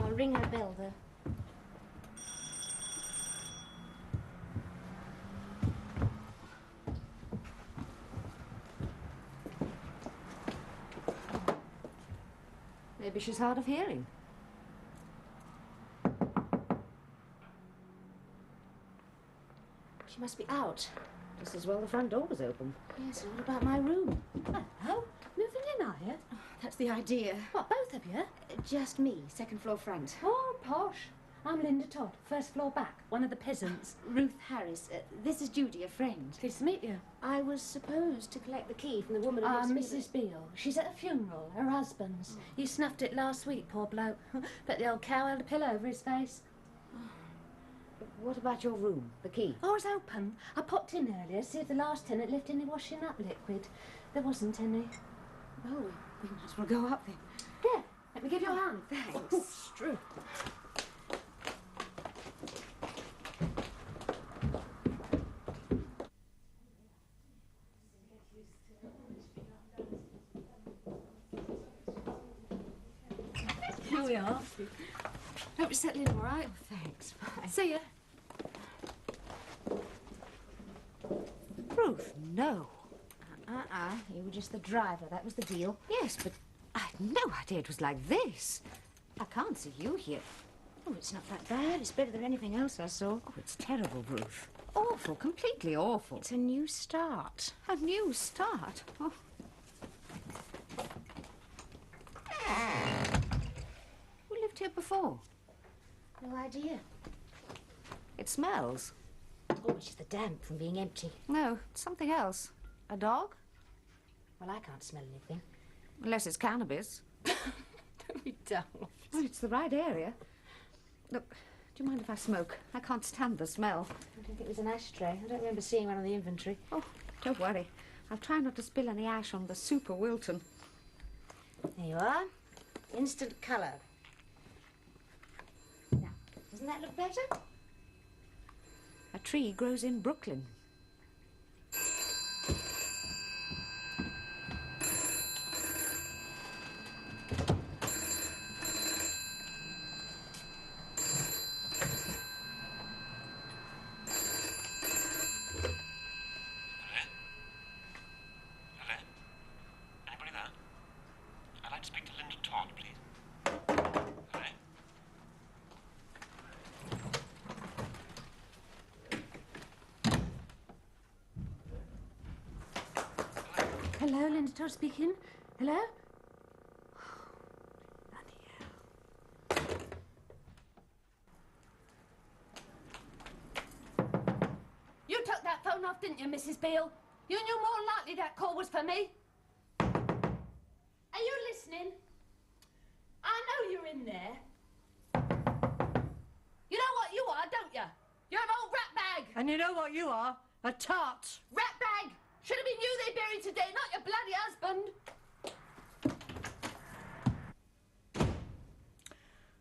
I'll ring her bell, though. Maybe she's hard of hearing. She must be out. Just as well the front door was open. Yes, and what about my room? Hello? Moving in, are you? Oh, that's the idea. What, both of you? Just me, second floor front. Oh, posh. I'm Linda Todd, first floor back, one of the peasants. Ruth Harris. This is Judy, a friend. Pleased to meet you. I was supposed to collect the key from the woman... Mrs Beale. She's at a funeral, her husband's. He snuffed it last week, poor bloke. Bet the old cow held a pillow over his face. What about your room, the key? Oh, it's open. I popped in earlier to see if the last tenant left any washing up liquid. There wasn't any. Oh, we might as well go up then. There, let me give you a hand. Thanks. Oh, true. Here we are. Hope you're settling all right. Oh, thanks. Bye. See ya. Ruth, no. You were just the driver. That was the deal. Yes, but I had no idea it was like this. I can't see you here. Oh, it's not that bad. It's better than anything else I saw. Oh, it's terrible, Ruth. Awful, completely awful. It's a new start. A new start? Oh. Who lived here before? No idea. It smells. Oh, it's just the damp from being empty. No, it's something else. A dog? Well, I can't smell anything. Unless it's cannabis. Don't be dull. Well, it's the right area. Look, do you mind if I smoke? I can't stand the smell. I think it was an ashtray. I don't remember seeing one on the inventory. Oh, don't worry. I'll try not to spill any ash on the Super Wilton. There you are. Instant colour. Now, doesn't that look better? A tree grows in Brooklyn. Hello, Linda Todd speaking. Hello? You took that phone off, didn't you, Mrs Beale? You knew more than likely that call was for me. Are you listening? I know you're in there. You know what you are, don't you? You're an old rat bag. And you know what you are? A tart. Rat bag. Should have been you they buried today, not your bloody husband.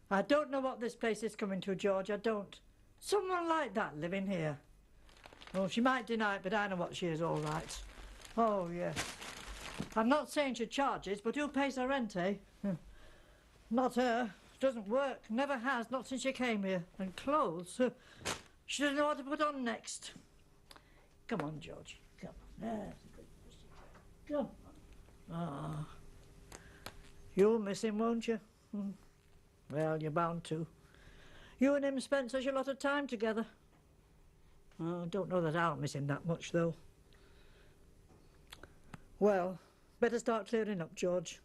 I don't know what this place is coming to, George, I don't. Someone like that living here. Well, she might deny it, but I know what she is, all right. Oh, yes. I'm not saying she charges, but who pays her rent, eh? Not her. Doesn't work. Never has, not since she came here. And clothes. She doesn't know what to put on next. Come on, George. Come on. Come on. Ah. You'll miss him, won't you? Well, you're bound to. You and him spent such a lot of time together. Oh, don't know that I'll miss him that much, though. Well, better start clearing up, George.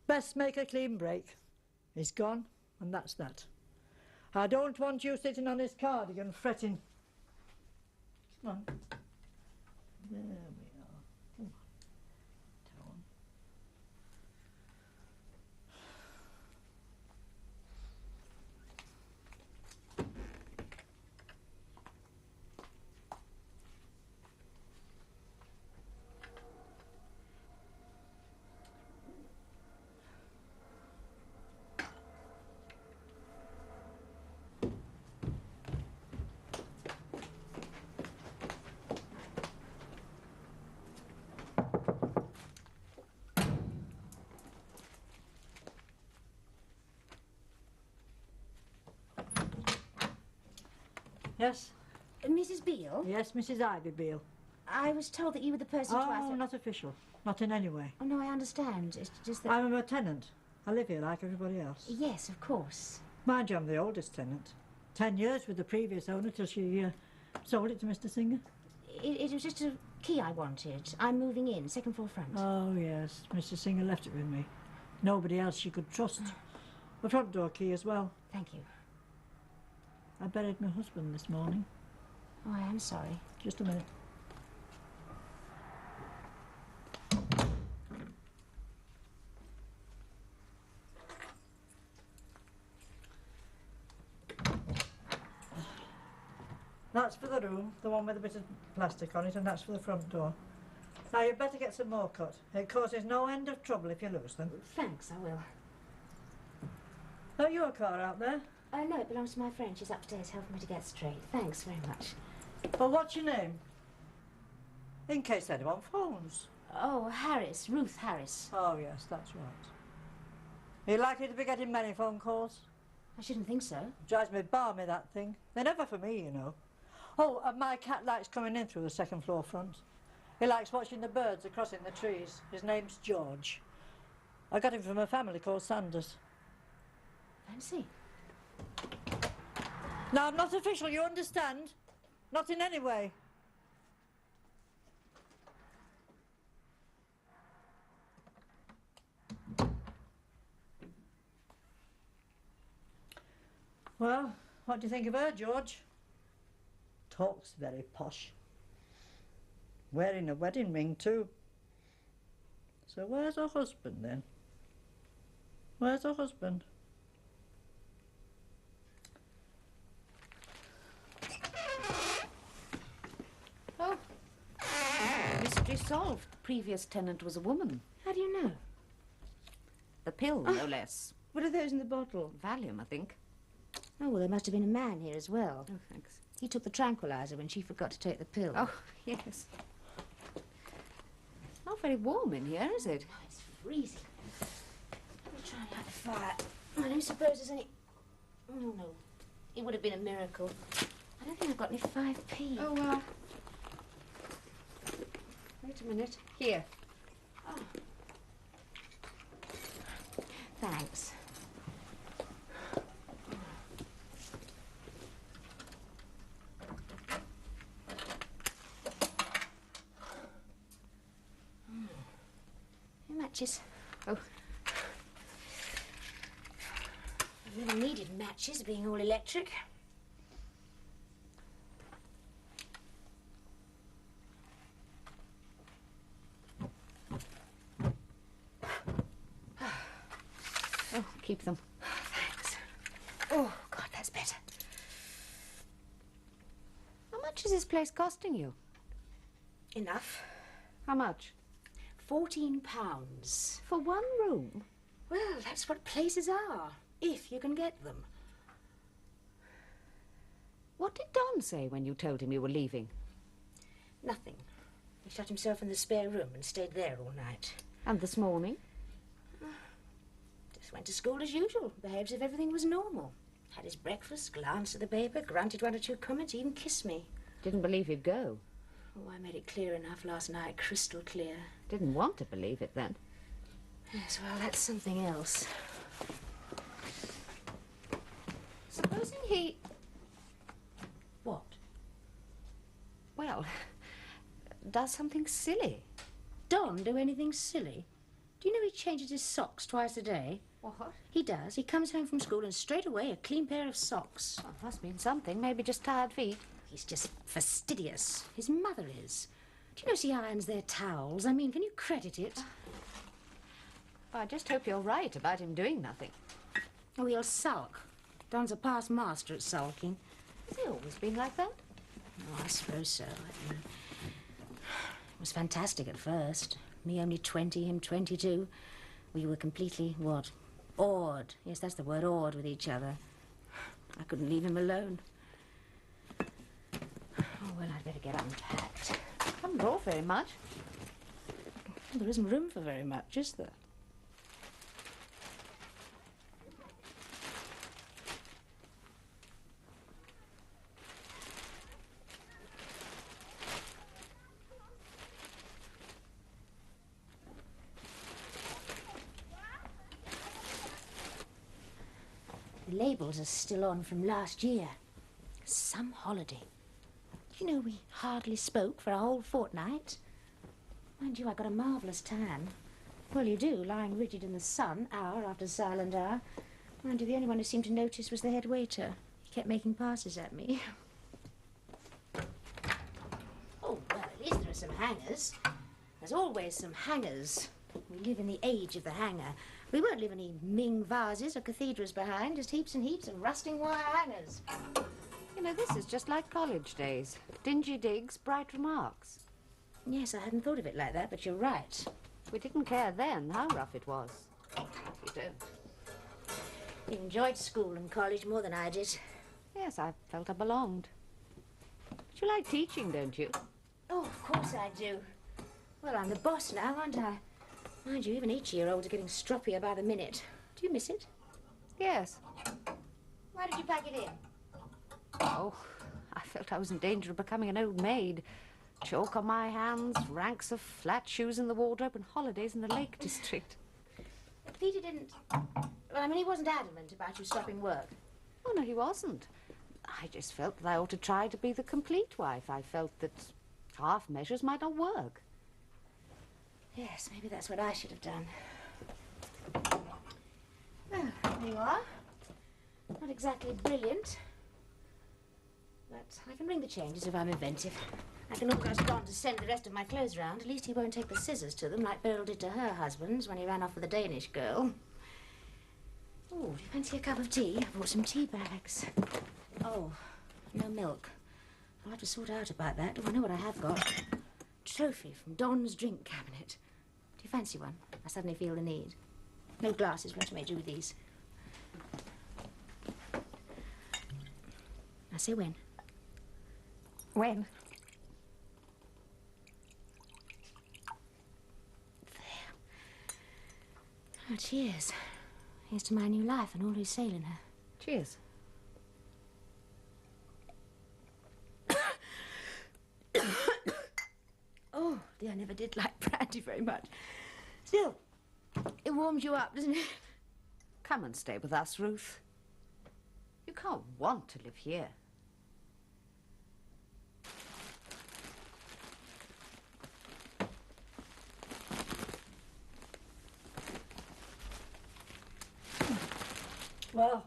Best make a clean break. He's gone, and that's that. I don't want you sitting on his cardigan fretting. Come on. There we are. Come on. Down. Yes? Mrs Beale? Yes, Mrs Ivy Beale. I was told that you were the person to ask... Oh, not official. Not in any way. Oh, no, I understand. It's just that... I'm a tenant. I live here like everybody else. Yes, of course. Mind you, I'm the oldest tenant. 10 years with the previous owner till she sold it to Mr Singer. It was just a key I wanted. I'm moving in, second floor front. Oh, yes. Mr Singer left it with me. Nobody else she could trust. The front door key as well. Thank you. I buried my husband this morning. Oh, I am sorry. Just a minute. That's for the room, the one with a bit of plastic on it, and that's for the front door. Now, you'd better get some more cut. It causes no end of trouble if you lose them. Thanks, I will. Not your car out there? No, it belongs to my friend. She's upstairs helping me to get straight. Thanks very much. Well, what's your name? In case anyone phones. Oh, Harris. Ruth Harris. Oh, yes, that's right. Are you likely to be getting many phone calls? I shouldn't think so. Drives me balmy, that thing. They're never for me, you know. Oh, and my cat likes coming in through the second floor front. He likes watching the birds across in the trees. His name's George. I got him from a family called Sanders. Fancy. Now, I'm not official, you understand? Not in any way. Well, what do you think of her, George? Talks very posh. Wearing a wedding ring, too. So where's her husband, then? Where's her husband? Oh. Mystery solved. The previous tenant was a woman. How do you know? The pill, no less. What are those in the bottle? Valium, I think. Oh, well, there must have been a man here as well. Oh, thanks. He took the tranquilizer when she forgot to take the pill. Oh, yes. Not very warm in here, is it? Oh, it's freezing. Let me try and light the fire. I don't suppose there's any... Oh, no. It would have been a miracle. I don't think I've got any 5p. Oh, well. Wait a minute. Here. Oh. Thanks. Matches. Oh. I really needed matches, being all electric. Oh, keep them. Thanks. Oh, God, that's better. How much is this place costing you? Enough. How much? £14. For one room? Well, that's what places are, if you can get them. What did Don say when you told him you were leaving? Nothing. He shut himself in the spare room and stayed there all night. And this morning? Just went to school as usual, behaved as if everything was normal. Had his breakfast, glanced at the paper, grunted one or two comments, even kissed me. Didn't believe he'd go. Oh, I made it clear enough last night, crystal clear. Didn't want to believe it then. Yes, well, that's something else. Supposing he... What? Well, does something silly. Don do anything silly? Do you know he changes his socks twice a day? What? He does. He comes home from school and straight away a clean pair of socks. Well, must mean something. Maybe just tired feet. He's just fastidious. His mother is. Do you know she irons their towels? I mean, can you credit it? I just hope you're right about him doing nothing. Oh, he'll sulk. Don's a past master at sulking. Has he always been like that? Oh, I suppose so. I mean, it was fantastic at first. Me only 20, him 22. We were completely, what? Awed. Yes, that's the word, awed with each other. I couldn't leave him alone. Oh, well, I'd better get unpacked. Haven't brought very much. Well, there isn't room for very much, is there? The labels are still on from last year. Some holiday. You know, we hardly spoke for a whole fortnight. Mind you, I got a marvellous tan. Well, you do, lying rigid in the sun, hour after silent hour. Mind you, the only one who seemed to notice was the head waiter. He kept making passes at me. Oh, well, at least there are some hangers. There's always some hangers. We live in the age of the hanger. We won't leave any Ming vases or cathedrals behind, just heaps and heaps of rusting wire hangers. You know, this is just like college days. Dingy digs, bright remarks. Yes, I hadn't thought of it like that, but you're right. We didn't care then how rough it was. You do. You enjoyed school and college more than I did. Yes, I felt I belonged. But you like teaching, don't you? Oh, of course I do. Well, I'm the boss now, aren't I? Mind you, even 8-year-olds are getting stroppier by the minute. Do you miss it? Yes. Why did you pack it in? Oh, I felt I was in danger of becoming an old maid. Chalk on my hands, ranks of flat shoes in the wardrobe, and holidays in the Lake District. Peter didn't... Well, I mean, he wasn't adamant about you stopping work. Oh, no, he wasn't. I just felt that I ought to try to be the complete wife. I felt that half measures might not work. Yes, maybe that's what I should have done. Well, there you are. Not exactly brilliant. But I can bring the changes if I'm inventive. I can almost go on to send the rest of my clothes round. At least he won't take the scissors to them like Beryl did to her husband's when he ran off with the Danish girl. Oh, do you fancy a cup of tea? I brought some tea bags. Oh, no milk. I'll have to sort out about that. Oh, I know what I have got. Trophy from Don's drink cabinet. Do you fancy one? I suddenly feel the need. No glasses. We'll have to make do with these. I say when. When? There. Oh, cheers. Here's to my new life and all who's sailing her. Cheers. Oh, dear, I never did like brandy very much. Still, it warms you up, doesn't it? Come and stay with us, Ruth. You can't want to live here. Well,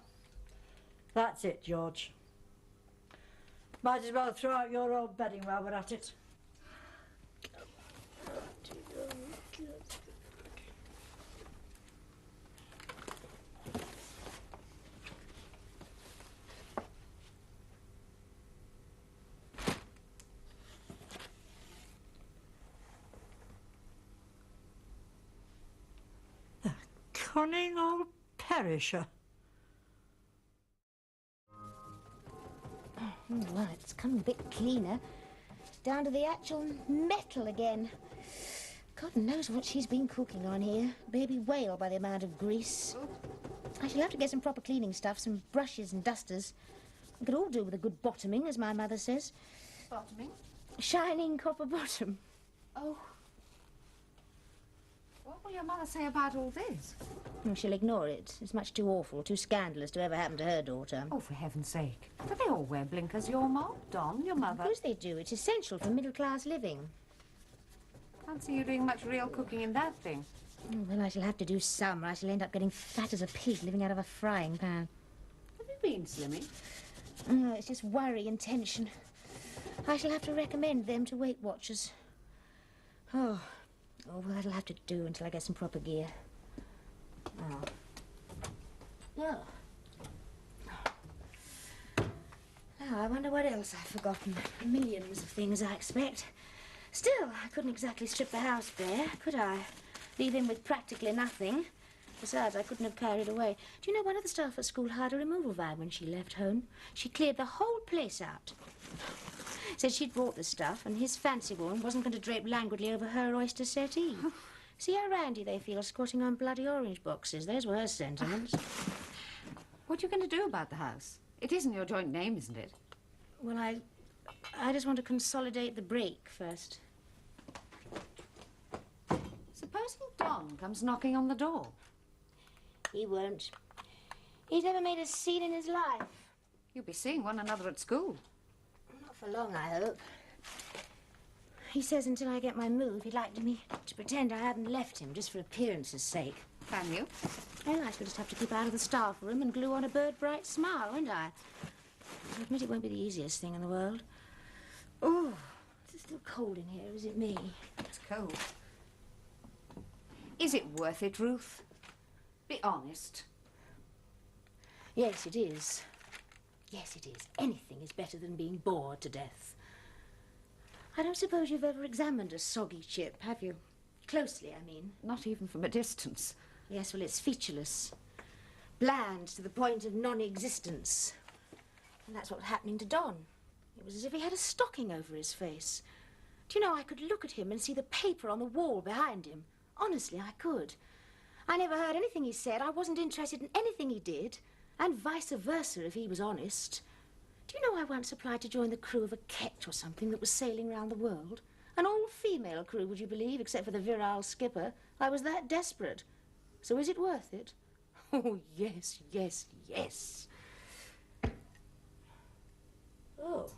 that's it, George. Might as well throw out your old bedding while we're at it. The cunning old perisher. Oh, well, it's come a bit cleaner. Down to the actual metal again. God knows what she's been cooking on here. Baby whale by the amount of grease. I shall have to get some proper cleaning stuff, some brushes and dusters. We could all do with a good bottoming, as my mother says. Bottoming? Shining copper bottom. Oh. What will your mother say about all this? Oh, she'll ignore it. It's much too awful, too scandalous to ever happen to her daughter. Oh, for heaven's sake. Do they all wear blinkers, your mom, Don, your mother? Of course they do. It's essential for middle-class living. Fancy you doing much real cooking in that thing. Oh, well, I shall have to do some, or I shall end up getting fat as a pig living out of a frying pan. Have you been slimming? Oh, it's just worry and tension. I shall have to recommend them to Weight Watchers. Oh, well, that'll have to do until I get some proper gear. Oh. Oh. Now, I wonder what else I've forgotten. Millions of things, I expect. Still, I couldn't exactly strip the house bare, could I? Leave him with practically nothing. Besides, I couldn't have carried away. Do you know, one of the staff at school hired a removal van when she left home? She cleared the whole place out. Said she'd brought the stuff, and his fancy woman wasn't going to drape languidly over her oyster settee. See how randy they feel squatting on bloody orange boxes. Those were her sentiments. What are you going to do about the house? It isn't your joint name, isn't it? Well, I just want to consolidate the break first. Supposing Don comes knocking on the door. He won't. He's never made a scene in his life. You'll be seeing one another at school. Not for long, I hope. He says until I get my move, he'd like me to pretend I hadn't left him, just for appearance's sake. Can you? Well, I shall just have to keep out of the staff room and glue on a bird-bright smile, won't I? I admit it won't be the easiest thing in the world. Oh, it's still cold in here, is it me? It's cold. Is it worth it, Ruth? Be honest. Yes, it is. Yes, it is. Anything is better than being bored to death. I don't suppose you've ever examined a soggy chip, have you? Closely, I mean. Not even from a distance. Yes, well, it's featureless. Bland to the point of non-existence. And that's what's happening to Don. It was as if he had a stocking over his face. Do you know, I could look at him and see the paper on the wall behind him. Honestly, I could. I never heard anything he said. I wasn't interested in anything he did. And vice versa, if he was honest. Do you know I once applied to join the crew of a ketch or something that was sailing round the world? An all-female crew, would you believe, except for the virile skipper. I was that desperate. So is it worth it? Oh, yes, yes, yes. Oh.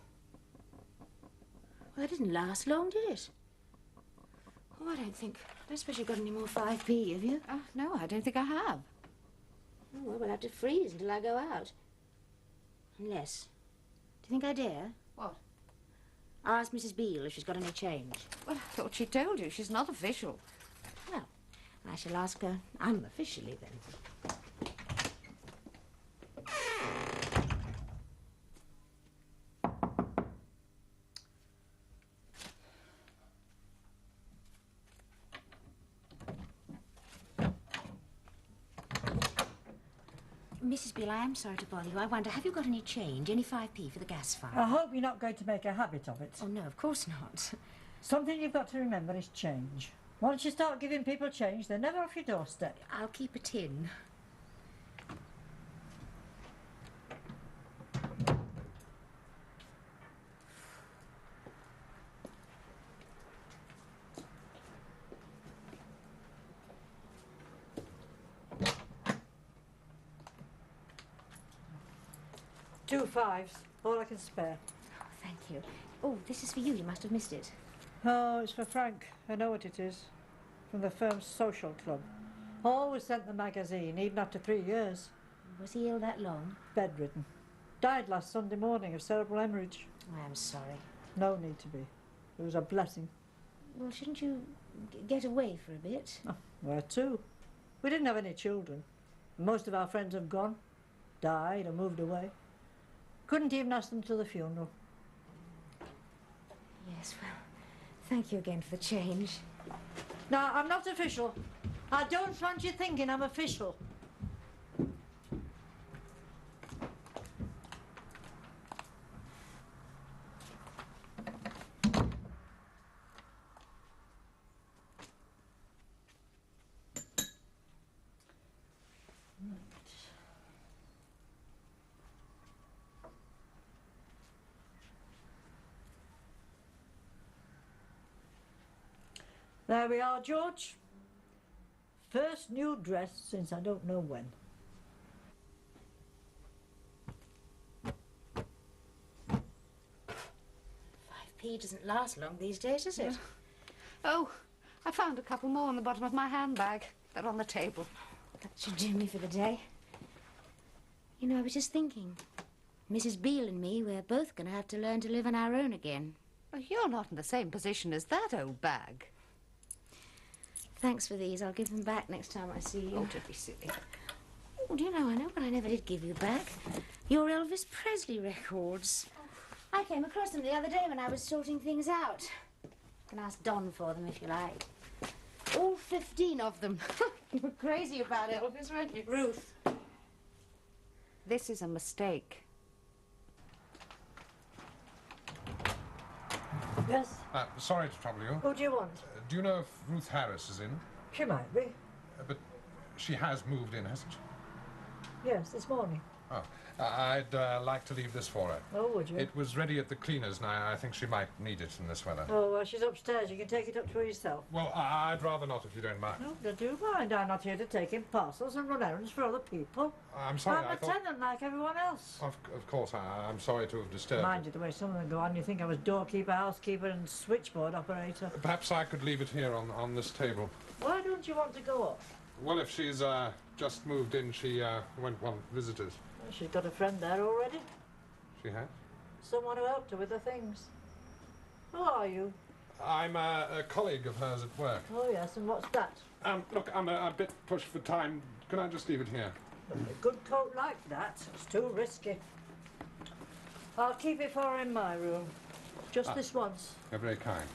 Well, that didn't last long, did it? Oh, I don't suppose you've got any more 5p, have you? No, I don't think I have. Oh, well, we'll have to freeze until I go out. Unless... Do you think I dare? What? I'll ask Mrs Beale if she's got any change. Well, I thought she told you. She's not official. Well, I shall ask her unofficially then. Mrs Beale, I am sorry to bother you. I wonder, have you got any change? Any 5p for the gas fire? I hope you're not going to make a habit of it. Oh, no, of course not. Something you've got to remember is change. Once you start giving people change, they're never off your doorstep. I'll keep a tin. Two fives, all I can spare. Oh, thank you. Oh, this is for you. You must have missed it. Oh, it's for Frank. I know what it is. From the firm's social club. Always sent the magazine, even after 3 years. Was he ill that long? Bedridden. Died last Sunday morning of cerebral hemorrhage. Oh, I'm sorry. No need to be. It was a blessing. Well, shouldn't you get away for a bit? Oh, where to? We didn't have any children. Most of our friends have gone, died or moved away. Couldn't even ask them to the funeral. Yes, well, thank you again for the change. Now, I'm not official. I don't want you thinking I'm official. There we are, George. First new dress since I don't know when. 5p doesn't last long these days, does it? Yeah. Oh, I found a couple more on the bottom of my handbag. They're on the table. That should do me for the day. You know, I was just thinking. Mrs Beale and me, we're both going to have to learn to live on our own again. Well, you're not in the same position as that old bag. Thanks for these. I'll give them back next time I see you. Oh, don't be silly. Oh, do you know, I know what I never did give you back. Your Elvis Presley records. I came across them the other day when I was sorting things out. You can ask Don for them if you like. All 15 of them. You were crazy about Elvis, weren't you? Ruth. This is a mistake. Yes? Sorry to trouble you. Who do you want? Do you know if Ruth Harris is in? She might be. But she has moved in, hasn't she? Yes, this morning. Oh, I'd like to leave this for her. Oh, would you? It was ready at the cleaner's, and I think she might need it in this weather. Oh, well, she's upstairs. You can take it up to her yourself. Well, I'd rather not, if you don't mind. No, I do mind. I'm not here to take in parcels and run errands for other people. I'm sorry, I'm a tenant like everyone else. Of course, I'm sorry to have disturbed Mind you, the way some of them go on, you think I was doorkeeper, housekeeper and switchboard operator. Perhaps I could leave it here on this table. Why don't you want to go up? Well, if she's just moved in, she won't want visitors. Well, she's got a friend there already. She has? Someone who helped her with the things. Who are you? I'm a colleague of hers at work. Oh, yes, and what's that? Look, I'm a bit pushed for time. Can I just leave it here? A good coat like that, it's too risky. I'll keep it for her in my room. Just this once. You're very kind.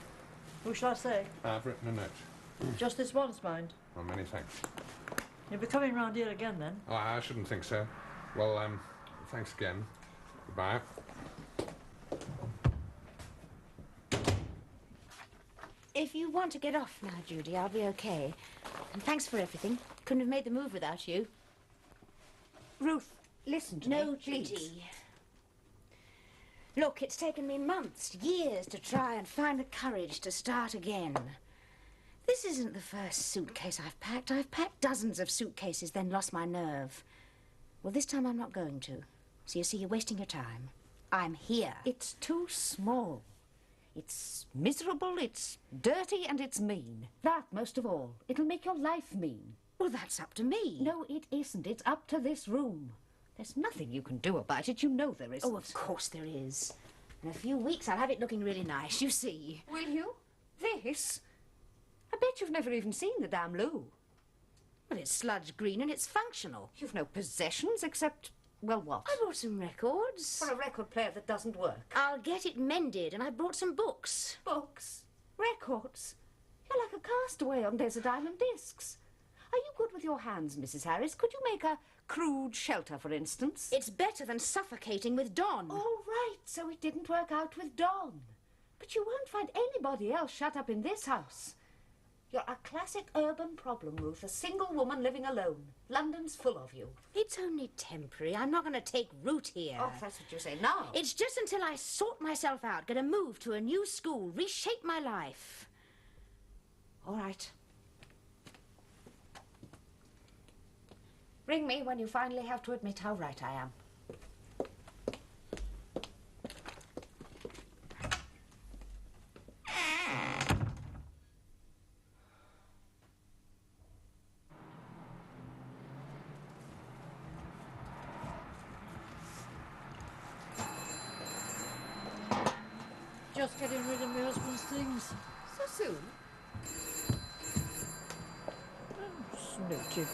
Who shall I say? I've written a note. Just this once, mind. Well, many thanks. You'll be coming round here again, then? Oh, I shouldn't think so. Well, thanks again. Goodbye. If you want to get off now, Judy, I'll be okay. And thanks for everything. Couldn't have made the move without you. Ruth, listen to me, No, please. Judy. Look, it's taken me months, years to try and find the courage to start again. This isn't the first suitcase I've packed. I've packed dozens of suitcases, then lost my nerve. Well, this time I'm not going to. So you see, you're wasting your time. I'm here. It's too small. It's miserable, it's dirty, and it's mean. That, most of all. It'll make your life mean. Well, that's up to me. No, it isn't. It's up to this room. There's nothing you can do about it. You know there isn't. Oh, of course there is. In a few weeks, I'll have it looking really nice, you see. Will you? This? I bet you've never even seen the damn loo. Well, it's sludge green and it's functional. You've no possessions except, well, what? I brought some records. For a record player that doesn't work. I'll get it mended, and I brought some books. Books? Records? You're like a castaway on desert island discs. Are you good with your hands, Mrs. Harris? Could you make a crude shelter, for instance? It's better than suffocating with Don. All right, so it didn't work out with Don. But you won't find anybody else shut up in this house. You're a classic urban problem, Ruth. A single woman living alone. London's full of you. It's only temporary. I'm not going to take root here. Oh, that's what you say now. It's just until I sort myself out, get a move to a new school, reshape my life. All right. Ring me when you finally have to admit how right I am. Just getting rid of my husband's things. So soon? Oh, snooty.